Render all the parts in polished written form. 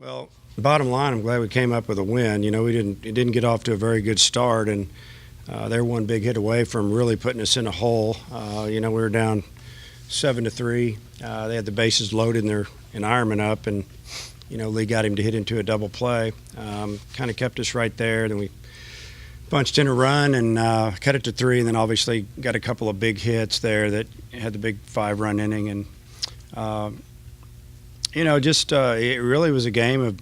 Well, bottom line, I'm glad we came up with a win. You know, it didn't get off to a very good start, and they're one big hit away from really putting us in a hole. We were down 7-3. They had the bases loaded and Ironman up, and Lee got him to hit into a double play. Kind of kept us right there. Then we bunched in a run and cut it to 3, and then obviously got a couple of big hits there that had the big 5-run inning, and it really was a game of,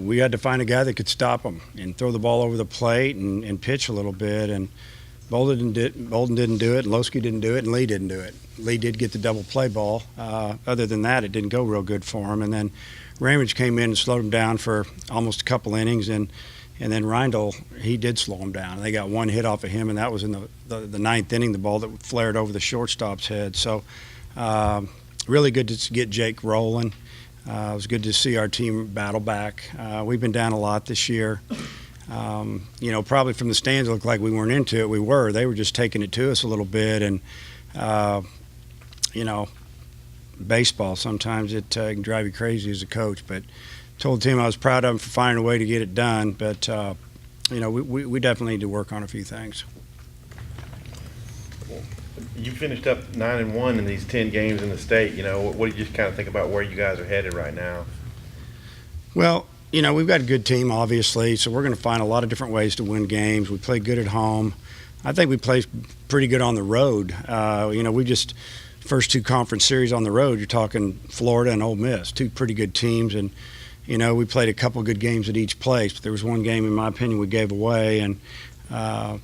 we had to find a guy that could stop them and throw the ball over the plate and pitch a little bit. And Bolden didn't do it, and Losky didn't do it, and Lee didn't do it. Lee did get the double play ball. Other than that, it didn't go real good for him. And then Ramage came in and slowed him down for almost a couple innings, and then Reindl, he did slow him down. They got one hit off of him, and that was in the ninth inning, the ball that flared over the shortstop's head. So really good to get Jake rolling. It was good to see our team battle back. We've been down a lot this year. Probably from the stands, it looked like we weren't into it. We were. They were just taking it to us a little bit. And, baseball, sometimes it can drive you crazy as a coach. But told the team I was proud of them for finding a way to get it done. But, we definitely need to work on a few things. You finished up 9-1 in these 10 games in the state. What do you just kind of think about where you guys are headed right now? Well, we've got a good team, obviously, so we're going to find a lot of different ways to win games. We play good at home. I think we play pretty good on the road. We just first 2 conference series on the road. You're talking Florida and Ole Miss, 2 pretty good teams, and we played a couple good games at each place. But there was one game, in my opinion, we gave away, and I'm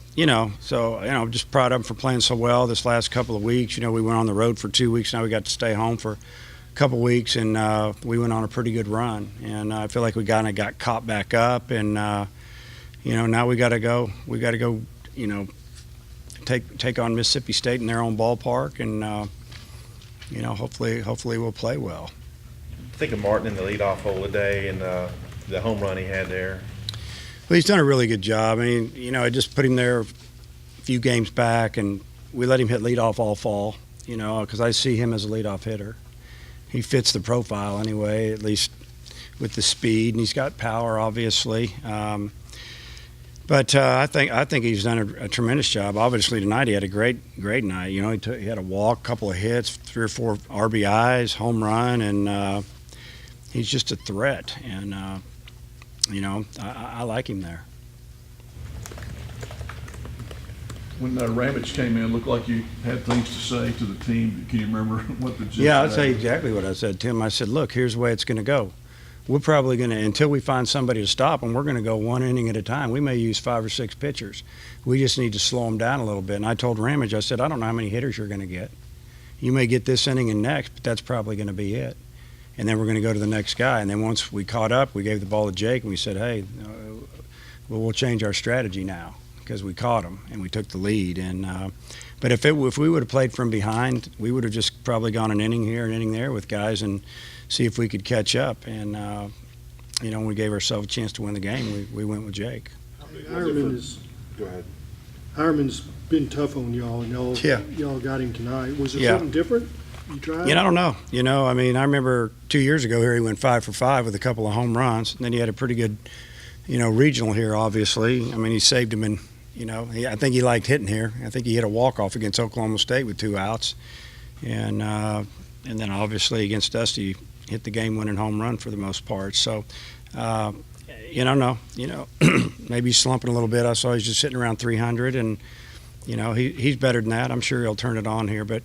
just proud of them for playing so well this last couple of weeks. We went on the road for 2 weeks. Now we got to stay home for a couple of weeks, and we went on a pretty good run. And I feel like we kind of got caught back up, and now we got to go. We got to go. Take on Mississippi State in their own ballpark, and hopefully we'll play well. Think of Martin in the leadoff hole today and the home run he had there. Well, he's done a really good job. I mean, I just put him there a few games back, and we let him hit leadoff all fall, because I see him as a leadoff hitter. He fits the profile anyway, at least with the speed, and he's got power, obviously. But I think he's done a tremendous job. Obviously, tonight he had a great night. He had a walk, couple of hits, 3 or 4 RBIs, home run, and he's just a threat. And I like him there. When Ramage came in, it looked like you had things to say to the team. Can you remember what the gist? Yeah, I'll tell you exactly what I said to him. I said, look, here's the way it's going to go. We're probably going to, until we find somebody to stop them, we're going to go 1 inning at a time. We may use 5 or 6 pitchers. We just need to slow them down a little bit. And I told Ramage, I said, I don't know how many hitters you're going to get. You may get this inning and next, but that's probably going to be it. And then we're going to go to the next guy. And then once we caught up, we gave the ball to Jake, and we said, hey, we'll change our strategy now because we caught him and we took the lead. And but if we would have played from behind, we would have just probably gone an inning here, an inning there with guys and see if we could catch up. And, when we gave ourselves a chance to win the game, we went with Jake. Go ahead. Ironman's been tough on y'all, and y'all got him tonight. Was it something different? You tried? I don't know. I remember 2 years ago here he went 5 for 5 with a couple of home runs. And then he had a pretty good, regional here, obviously. I mean, he saved him in, I think he liked hitting here. I think he hit a walk-off against Oklahoma State with 2 outs. And then obviously against us he hit the game-winning home run for the most part. So, maybe he's slumping a little bit. I saw he's just sitting around 300, and, he's better than that. I'm sure he'll turn it on here, but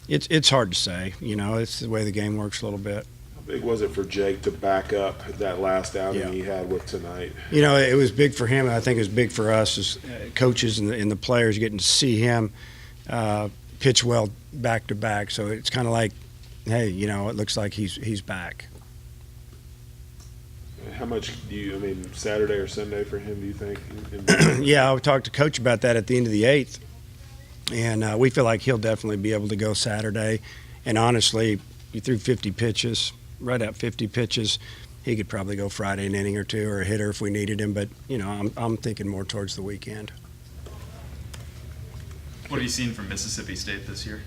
it's hard to say. It's the way the game works a little bit. How big was it for Jake to back up that last outing he had with tonight? It was big for him. I think it was big for us as coaches and the players getting to see him pitch well back to back. So it's kind of like, hey, it looks like he's back. How much Saturday or Sunday for him, do you think? Yeah, I talked to Coach about that at the end of the 8th. And we feel like he'll definitely be able to go Saturday. And honestly, he threw 50 pitches, right at 50 pitches. He could probably go Friday an inning or 2 or a hitter if we needed him. But, I'm thinking more towards the weekend. What have you seen from Mississippi State this year?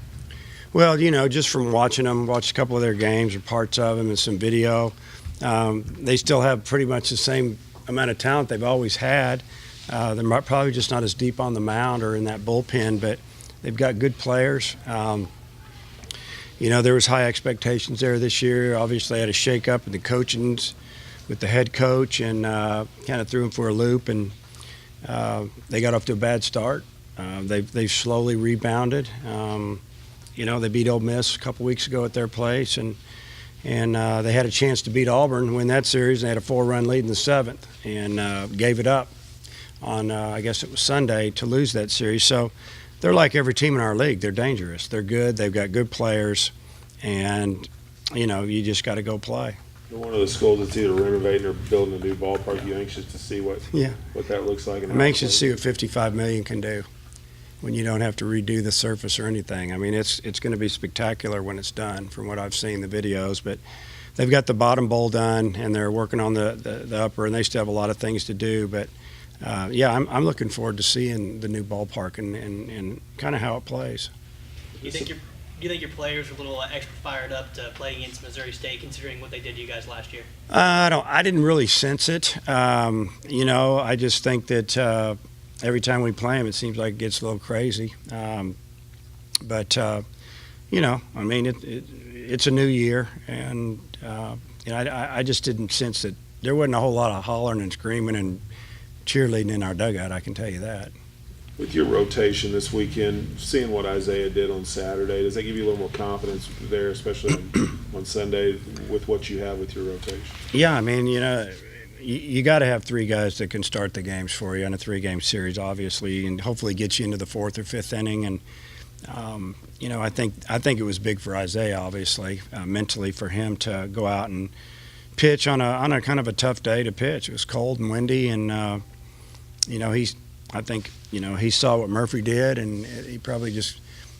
Well, just from watching them, watched a couple of their games or parts of them and some video, They still have pretty much the same amount of talent they've always had. They're probably just not as deep on the mound or in that bullpen, but they've got good players. There was high expectations there this year. Obviously, had a shake-up in the coachings with the head coach and kind of threw him for a loop, and they got off to a bad start. They've slowly rebounded. They beat Ole Miss a couple weeks ago at their place, and they had a chance to beat Auburn, win that series. They had a 4-run lead in the 7th and gave it up on, I guess it was Sunday, to lose that series. So they're like every team in our league. They're dangerous. They're good. They've got good players, and, you just got to go play. They're one of the schools that's either renovating or building a new ballpark. You anxious to see what that looks like? I'm anxious to see what $55 million can do when you don't have to redo the surface or anything. I mean, it's going to be spectacular when it's done, from what I've seen the videos. But they've got the bottom bowl done, and they're working on the upper, and they still have a lot of things to do. But I'm looking forward to seeing the new ballpark and kind of how it plays. Do you think your players are a little extra fired up to play against Missouri State, considering what they did to you guys last year? I didn't really sense it. I just think that every time we play them, it seems like it gets a little crazy. It's a new year, and I just didn't sense that there wasn't a whole lot of hollering and screaming and cheerleading in our dugout. I can tell you that. With your rotation this weekend, seeing what Isaiah did on Saturday, does that give you a little more confidence there, especially on Sunday, with what you have with your rotation? Yeah, I mean, you got to have 3 guys that can start the games for you in a 3-game series, obviously, and hopefully get you into the 4th or 5th inning. And I think it was big for Isaiah, obviously, mentally, for him to go out and pitch on a kind of a tough day to pitch. It was cold and windy, and he saw what Murphy did, and he probably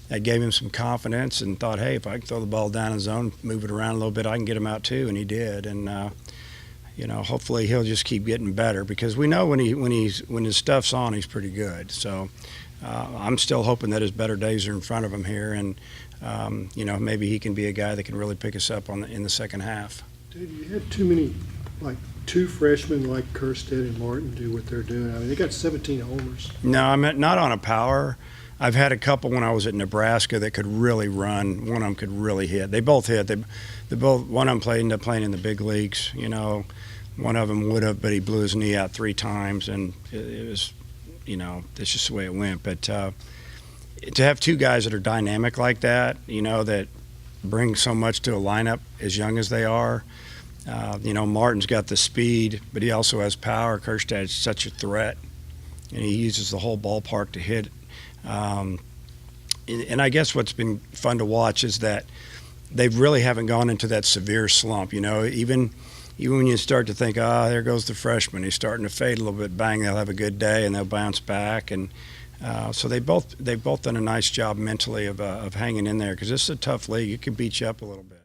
that gave him some confidence, and thought, hey, if I can throw the ball down in zone, move it around a little bit, I can get him out too, and he did. And hopefully he'll just keep getting better, because we know when his stuff's on, he's pretty good. So I'm still hoping that his better days are in front of him here, and maybe he can be a guy that can really pick us up in the second half. Dave, you had too many, like 2 freshmen like Kerstead and Martin do what they're doing. I mean, they got 17 homers. No, I meant not on a power. I've had a couple when I was at Nebraska that could really run. One of them could really hit. They both hit. One of them ended up playing in the big leagues. One of them would have, but he blew his knee out 3 times, and it was, that's just the way it went. But to have 2 guys that are dynamic like that, that bring so much to a lineup as young as they are. Martin's got the speed, but he also has power. Kerstad's such a threat, and he uses the whole ballpark to hit. And I guess what's been fun to watch is that they really haven't gone into that severe slump. Even when you start to think, there goes the freshman, he's starting to fade a little bit, bang, they'll have a good day and they'll bounce back. And so they've both done a nice job mentally of hanging in there, because this is a tough league. It can beat you up a little bit.